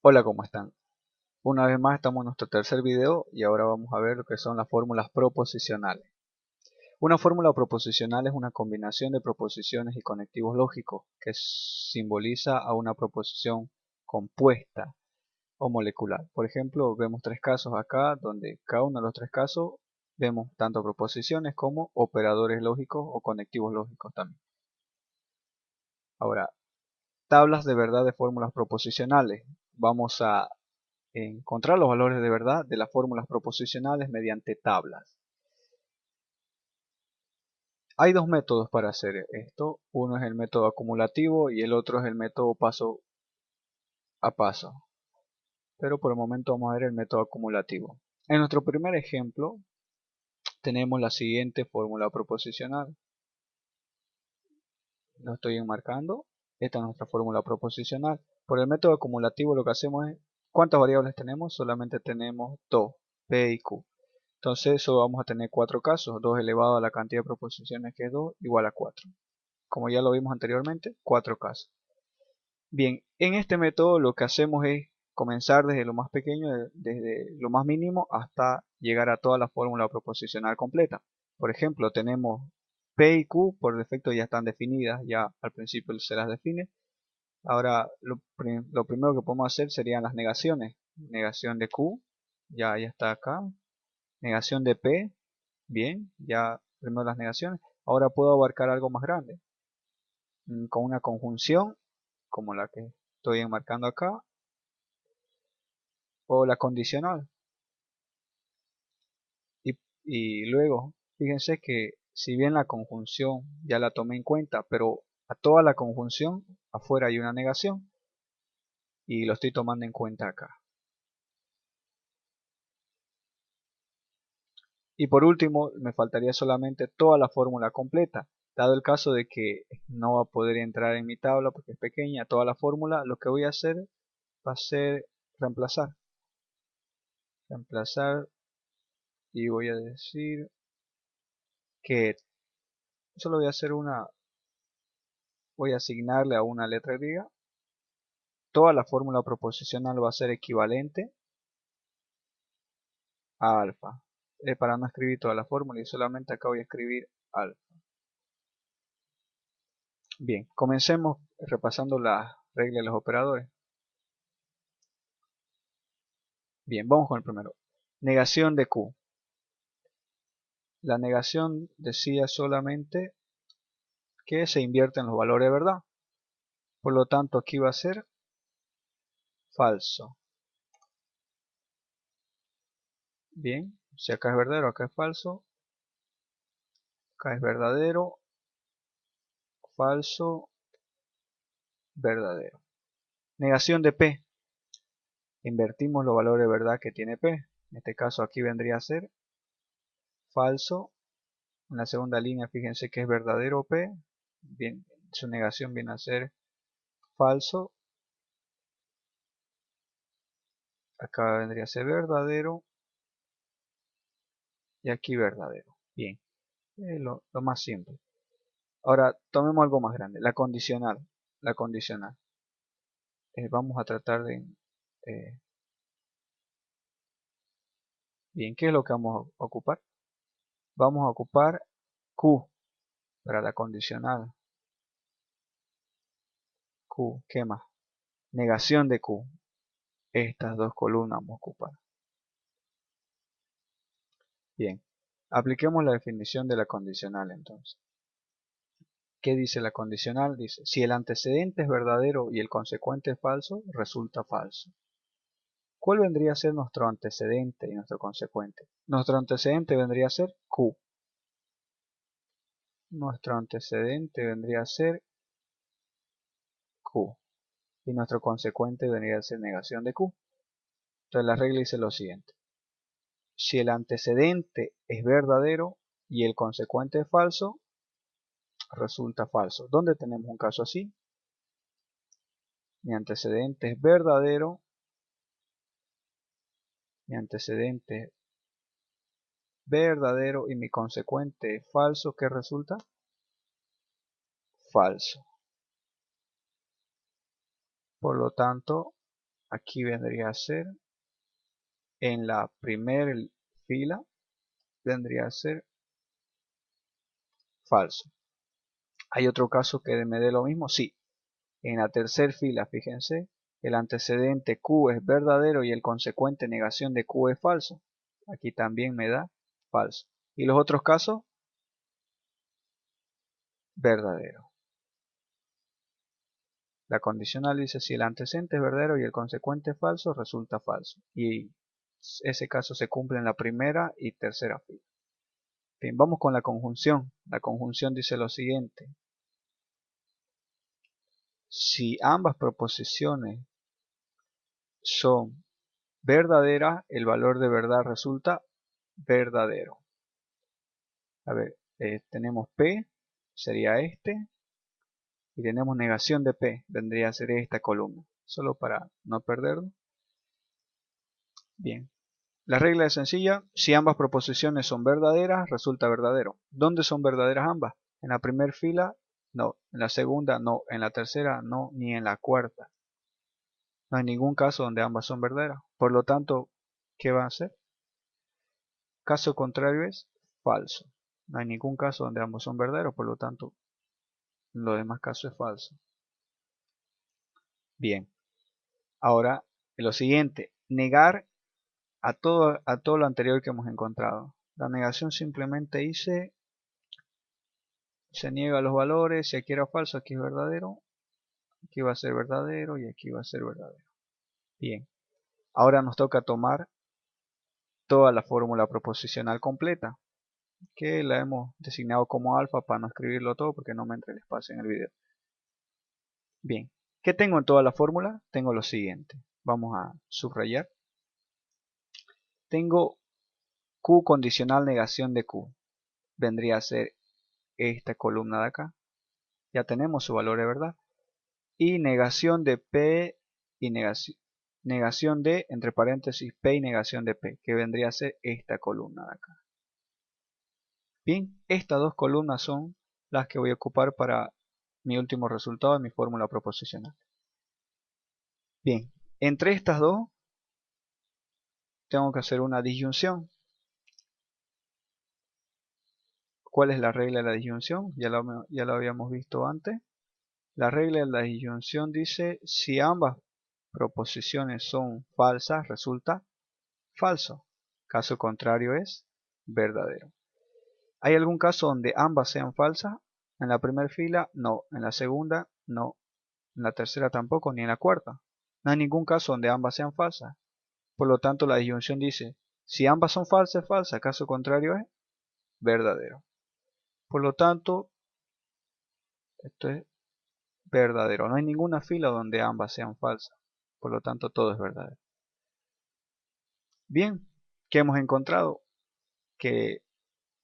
Hola, ¿cómo están? Una vez más estamos en nuestro tercer video y ahora vamos a ver lo que son las fórmulas proposicionales. Una fórmula proposicional es una combinación de proposiciones y conectivos lógicos que simboliza a una proposición compuesta o molecular. Por ejemplo, vemos tres casos acá donde cada uno de los tres casos vemos tanto proposiciones como operadores lógicos o conectivos lógicos también. Ahora, tablas de verdad de fórmulas proposicionales. Vamos a encontrar los valores de verdad de las fórmulas proposicionales mediante tablas. Hay dos métodos para hacer esto. Uno es el método acumulativo y el otro es el método paso a paso. Pero por el momento vamos a ver el método acumulativo. En nuestro primer ejemplo tenemos la siguiente fórmula proposicional. Lo estoy enmarcando. Esta es nuestra fórmula proposicional. Por el método acumulativo lo que hacemos es, ¿cuántas variables tenemos? Solamente tenemos dos, P y Q. Entonces eso vamos a tener cuatro casos, 2 elevado a la cantidad de proposiciones que es 2 igual a 4. Como ya lo vimos anteriormente, cuatro casos. Bien, en este método lo que hacemos es comenzar desde lo más pequeño, desde lo más mínimo hasta llegar a toda la fórmula proposicional completa. Por ejemplo, tenemos P y Q, por defecto ya están definidas, ya al principio se las define. Ahora lo primero que podemos hacer serían las negaciones. Negación de Q, ya está acá. Negación de P, bien, ya primero las negaciones. Ahora puedo abarcar algo más grande. Con una conjunción, como la que estoy enmarcando acá, o la condicional. Y luego, fíjense que si bien la conjunción ya la tomé en cuenta, pero a toda la conjunción afuera hay una negación y lo estoy tomando en cuenta acá. Y por último, me faltaría solamente toda la fórmula completa. Dado el caso de que no va a poder entrar en mi tabla porque es pequeña toda la fórmula, lo que voy a hacer va a ser reemplazar. Reemplazar y voy a decir que solo voy a hacer voy a asignarle a una letra griega. Toda la fórmula proposicional va a ser equivalente a alfa. Para no escribir toda la fórmula y solamente acá voy a escribir alfa. Bien, comencemos repasando las reglas de los operadores. Bien, vamos con el primero. Negación de Q. La negación decía solamente que se invierten los valores de verdad. Por lo tanto, aquí va a ser falso. Bien, si acá es verdadero, acá es falso. Acá es verdadero, falso, verdadero. Negación de P. Invertimos los valores de verdad que tiene P. En este caso aquí vendría a ser falso. En la segunda línea fíjense que es verdadero P. Bien, su negación viene a ser falso. Acá vendría a ser verdadero. Y aquí verdadero. Bien, lo más simple. Ahora tomemos algo más grande. La condicional. La condicional. Vamos a tratar de... eh, bien, ¿qué es lo que vamos a ocupar? Vamos a ocupar Q para la condicional. Q, ¿qué más? Negación de Q. Estas dos columnas vamos a ocupar. Bien, apliquemos la definición de la condicional entonces. ¿Qué dice la condicional? Dice, si el antecedente es verdadero y el consecuente es falso, resulta falso. ¿Cuál vendría a ser nuestro antecedente y nuestro consecuente? Nuestro antecedente vendría a ser Q. Nuestro antecedente vendría a ser Q. Y nuestro consecuente vendría a ser negación de Q. Entonces la regla dice lo siguiente. Si el antecedente es verdadero y el consecuente es falso, resulta falso. ¿Dónde tenemos un caso así? Mi antecedente es verdadero. Mi antecedente es verdadero y mi consecuente es falso. ¿Qué resulta? Falso. Por lo tanto, aquí vendría a ser, en la primera fila, vendría a ser falso. ¿Hay otro caso que me dé lo mismo? Sí. En la tercera fila, fíjense, el antecedente Q es verdadero y el consecuente negación de Q es falso. Aquí también me da falso. ¿Y los otros casos? Verdadero. La condicional dice si el antecedente es verdadero y el consecuente es falso, resulta falso. Y ese caso se cumple en la primera y tercera fila. Bien, vamos con la conjunción. La conjunción dice lo siguiente. Si ambas proposiciones son verdaderas, el valor de verdad resulta verdadero. A ver, tenemos P, sería este, y tenemos negación de P, vendría a ser esta columna, solo para no perderlo. Bien, la regla es sencilla, si ambas proposiciones son verdaderas, resulta verdadero. ¿Dónde son verdaderas ambas? En la primera fila, no, en la segunda, no, en la tercera, no, ni en la cuarta. No hay ningún caso donde ambas son verdaderas. Por lo tanto, ¿qué va a hacer? Caso contrario es falso. No hay ningún caso donde ambos son verdaderos, por lo tanto, lo demás caso es falso. Bien, ahora lo siguiente, negar a todo lo anterior que hemos encontrado. La negación simplemente dice, se niega los valores, si aquí era falso, aquí es verdadero, aquí va a ser verdadero y aquí va a ser verdadero. Bien, ahora nos toca tomar toda la fórmula proposicional completa, que la hemos designado como alfa para no escribirlo todo porque no me entre el espacio en el video. Bien, ¿qué tengo en toda la fórmula? Tengo lo siguiente, vamos a subrayar. Tengo Q condicional negación de Q, vendría a ser esta columna de acá. Ya tenemos su valor de verdad. Y negación de P y negación de, entre paréntesis, P y negación de P, que vendría a ser esta columna de acá. Bien, estas dos columnas son las que voy a ocupar para mi último resultado de mi fórmula proposicional. Bien, entre estas dos tengo que hacer una disyunción. ¿Cuál es la regla de la disyunción? Ya lo habíamos visto antes. La regla de la disyunción dice si ambas proposiciones son falsas, resulta falso. Caso contrario es verdadero. ¿Hay algún caso donde ambas sean falsas? En la primera fila, no. En la segunda, no. En la tercera tampoco, ni en la cuarta. No hay ningún caso donde ambas sean falsas. Por lo tanto, la disyunción dice, si ambas son falsas, es falsa. Caso contrario es verdadero. Por lo tanto, esto es verdadero. No hay ninguna fila donde ambas sean falsas. Por lo tanto, todo es verdadero. Bien, ¿qué hemos encontrado? Que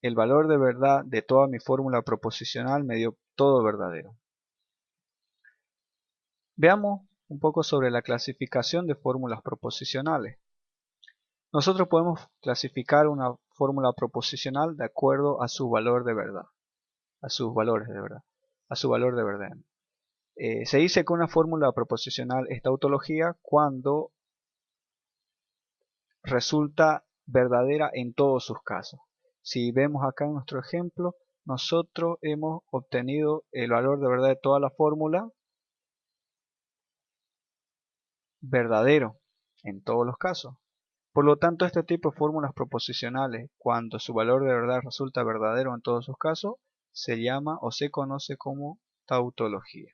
el valor de verdad de toda mi fórmula proposicional me dio todo verdadero. Veamos un poco sobre la clasificación de fórmulas proposicionales. Nosotros podemos clasificar una fórmula proposicional de acuerdo a su valor de verdad, a sus valores de verdad, a su valor de verdad. Se dice que una fórmula proposicional es tautología cuando resulta verdadera en todos sus casos. Si vemos acá en nuestro ejemplo, nosotros hemos obtenido el valor de verdad de toda la fórmula verdadero en todos los casos. Por lo tanto, este tipo de fórmulas proposicionales, cuando su valor de verdad resulta verdadero en todos sus casos, se llama o se conoce como tautología.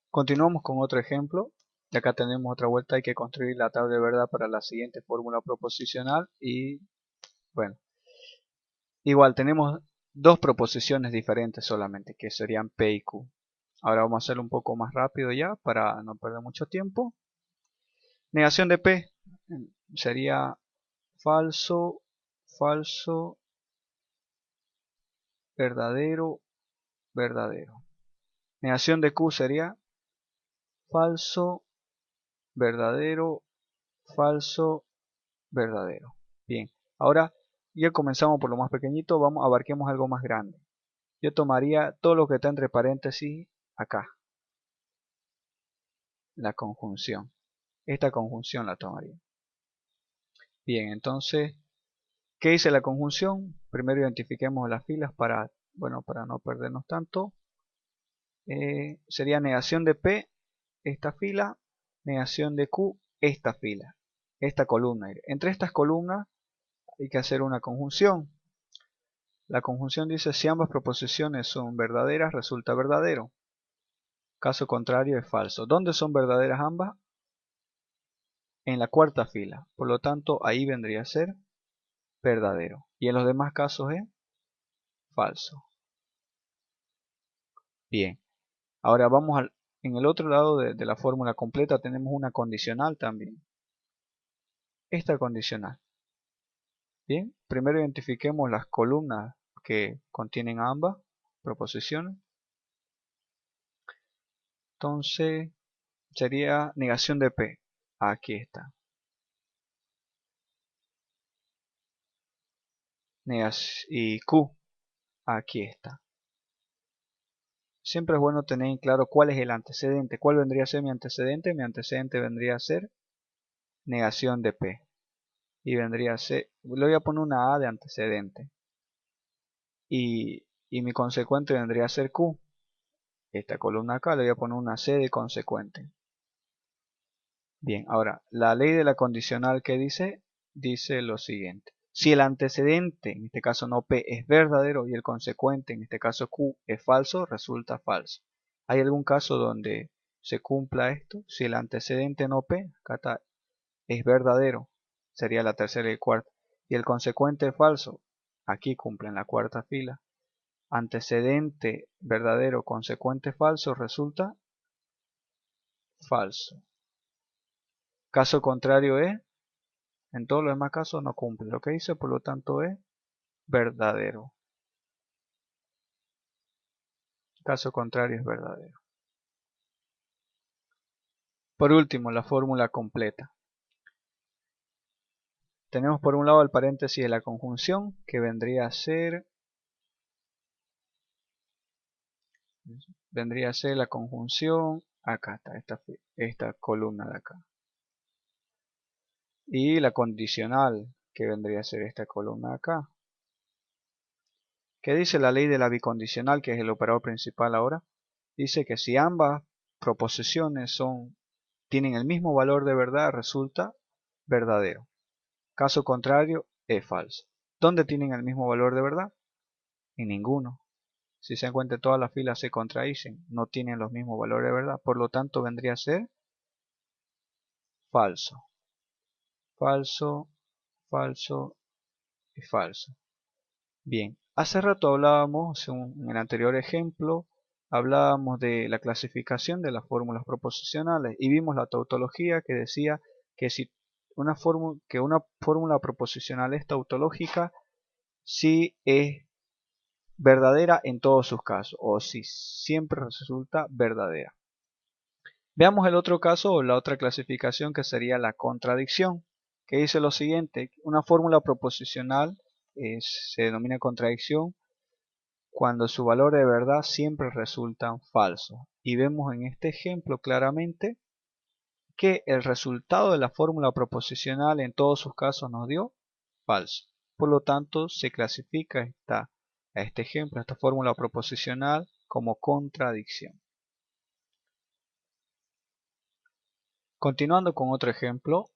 Continuamos con otro ejemplo. Y acá tenemos otra vuelta, hay que construir la tabla de verdad para la siguiente fórmula proposicional y bueno, igual tenemos dos proposiciones diferentes solamente, que serían P y Q. Ahora vamos a hacerlo un poco más rápido ya para no perder mucho tiempo. Negación de P sería falso, falso, verdadero, verdadero. Negación de Q sería falso, verdadero, falso, verdadero. Bien, ahora ya comenzamos por lo más pequeñito, abarquemos algo más grande. Yo tomaría todo lo que está entre paréntesis acá. la conjunción. Esta conjunción la tomaría. Bien, entonces, ¿qué dice la conjunción? Primero identifiquemos las filas para no perdernos tanto. Sería negación de P, esta fila, negación de Q, esta fila, esta columna. Entre estas columnas hay que hacer una conjunción. La conjunción dice si ambas proposiciones son verdaderas, resulta verdadero. Caso contrario es falso. ¿Dónde son verdaderas ambas? En la cuarta fila. Por lo tanto, ahí vendría a ser verdadero. Y en los demás casos es falso. Bien. Ahora en el otro lado de la fórmula completa tenemos una condicional también. Esta condicional. Bien. Primero identifiquemos las columnas que contienen ambas proposiciones. Entonces sería negación de P. Aquí está. Y Q. Aquí está. Siempre es bueno tener en claro cuál es el antecedente. ¿Cuál vendría a ser mi antecedente? Mi antecedente vendría a ser negación de P. Y vendría a ser, le voy a poner una A de antecedente. Y mi consecuente vendría a ser Q. Esta columna acá le voy a poner una C de consecuente. Bien, ahora, la ley de la condicional que dice lo siguiente. Si el antecedente, en este caso no P, es verdadero y el consecuente, en este caso Q, es falso, resulta falso. ¿Hay algún caso donde se cumpla esto? Si el antecedente no P, acá está, es verdadero, sería la tercera y el cuarto. Y el consecuente es falso, aquí cumple en la cuarta fila. Antecedente verdadero, consecuente falso, resulta falso. Caso contrario es, en todos los demás casos no cumple. Lo que dice, por lo tanto, es verdadero. Caso contrario es verdadero. Por último, la fórmula completa. Tenemos por un lado el paréntesis de la conjunción, que vendría a ser la conjunción, acá está, esta columna de acá. Y la condicional, que vendría a ser esta columna de acá. ¿Qué dice la ley de la bicondicional, que es el operador principal ahora? Dice que si ambas proposiciones tienen el mismo valor de verdad, resulta verdadero. Caso contrario, es falso. ¿Dónde tienen el mismo valor de verdad? En ninguno. Si se dan cuenta, todas las filas se contradicen, no tienen los mismos valores de verdad, por lo tanto vendría a ser falso. Falso, falso y falso. Bien, hace rato hablábamos, en el anterior ejemplo, hablábamos de la clasificación de las fórmulas proposicionales y vimos la tautología que decía que si una fórmula proposicional es tautológica, si es verdadera en todos sus casos o si siempre resulta verdadera. Veamos el otro caso o la otra clasificación, que sería la contradicción, que dice lo siguiente: una fórmula proposicional se denomina contradicción cuando su valor de verdad siempre resultan falsos. Y vemos en este ejemplo claramente que el resultado de la fórmula proposicional en todos sus casos nos dio falso. Por lo tanto, se clasifica a este ejemplo, esta fórmula proposicional, como contradicción. Continuando con otro ejemplo,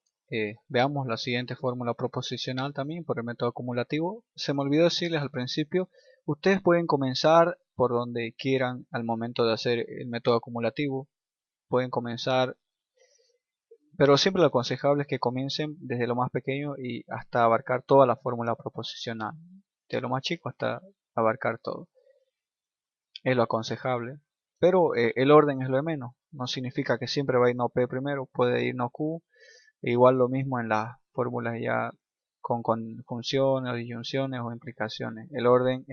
veamos la siguiente fórmula proposicional también por el método acumulativo. Se me olvidó decirles al principio, ustedes pueden comenzar por donde quieran al momento de hacer el método acumulativo. Pueden comenzar, pero siempre lo aconsejable es que comiencen desde lo más pequeño y hasta abarcar toda la fórmula proposicional. De lo más chico hasta abarcar todo. Es lo aconsejable. Pero el orden es lo de menos. No significa que siempre va a ir no P primero, puede ir no Q. Igual lo mismo en las fórmulas ya con funciones o disyunciones o implicaciones. El orden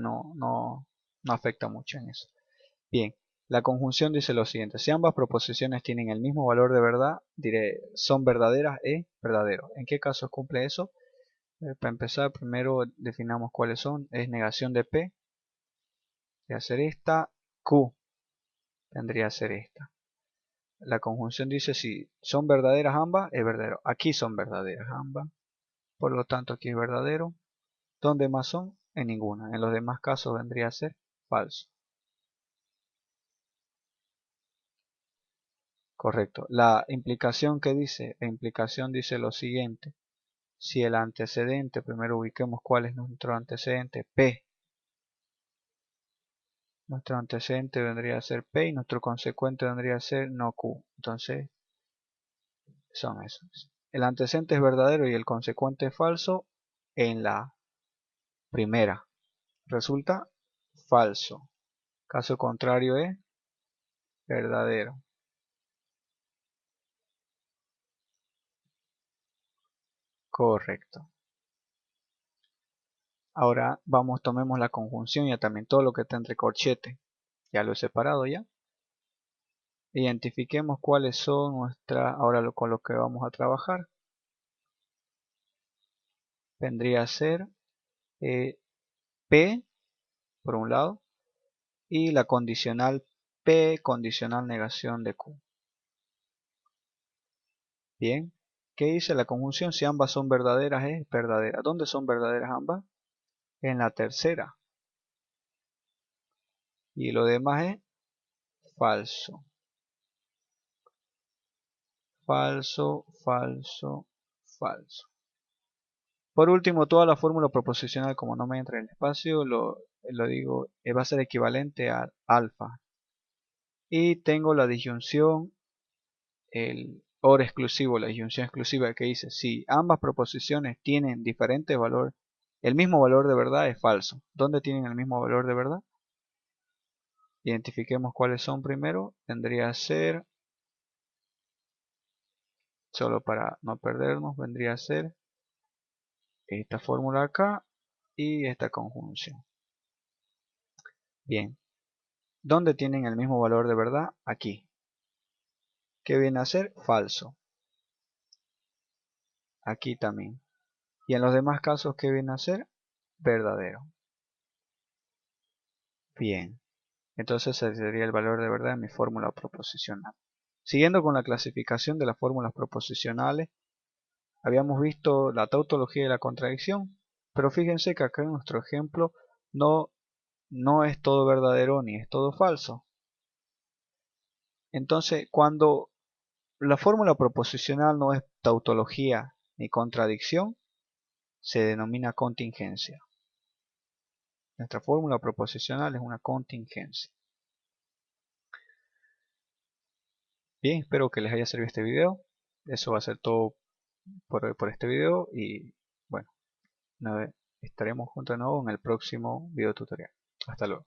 no afecta mucho en eso. Bien, la conjunción dice lo siguiente: si ambas proposiciones tienen el mismo valor de verdad, diré son verdaderas, es verdadero. ¿En qué casos cumple eso? Para empezar, primero definamos cuáles son. Es negación de P, de hacer esta, Q. vendría a ser esta. La conjunción dice si son verdaderas ambas, es verdadero. Aquí son verdaderas ambas, por lo tanto aquí es verdadero. ¿Dónde más son? En ninguna. En los demás casos vendría a ser falso. Correcto. La implicación que dice, la implicación dice lo siguiente. Si el antecedente, primero ubiquemos cuál es nuestro antecedente, P. Nuestro antecedente vendría a ser P y nuestro consecuente vendría a ser no Q. Entonces, son esos. El antecedente es verdadero y el consecuente es falso en la primera. Resulta falso. Caso contrario es verdadero. Correcto. Ahora vamos, tomemos la conjunción y también todo lo que está entre corchetes. Ya lo he separado ya. Identifiquemos cuáles son nuestras, ahora con lo que vamos a trabajar. Vendría a ser P por un lado y la condicional P condicional negación de Q. Bien, ¿qué dice la conjunción? Si ambas son verdaderas es verdadera. ¿Dónde son verdaderas ambas? En la tercera. Y lo demás es falso. Falso, falso, falso. Por último, toda la fórmula proposicional, como no me entra en el espacio, lo digo, va a ser equivalente a alfa. Y tengo la disyunción, el OR exclusivo, la disyunción exclusiva que dice, si ambas proposiciones tienen diferente valor, el mismo valor de verdad es falso. ¿Dónde tienen el mismo valor de verdad? Identifiquemos cuáles son primero. Vendría a ser, solo para no perdernos, vendría a ser esta fórmula acá y esta conjunción. Bien, ¿dónde tienen el mismo valor de verdad? Aquí. ¿Qué viene a ser? Falso. Aquí también. Y en los demás casos, ¿qué viene a ser? Verdadero. Bien. Entonces ese sería el valor de verdad en mi fórmula proposicional. Siguiendo con la clasificación de las fórmulas proposicionales, habíamos visto la tautología y la contradicción, pero fíjense que acá en nuestro ejemplo no es todo verdadero ni es todo falso. Entonces, cuando la fórmula proposicional no es tautología ni contradicción, se denomina contingencia. Nuestra fórmula proposicional es una contingencia. Bien, espero que les haya servido este video. Eso va a ser todo por este video y bueno, estaremos juntos de nuevo en el próximo video tutorial. Hasta luego.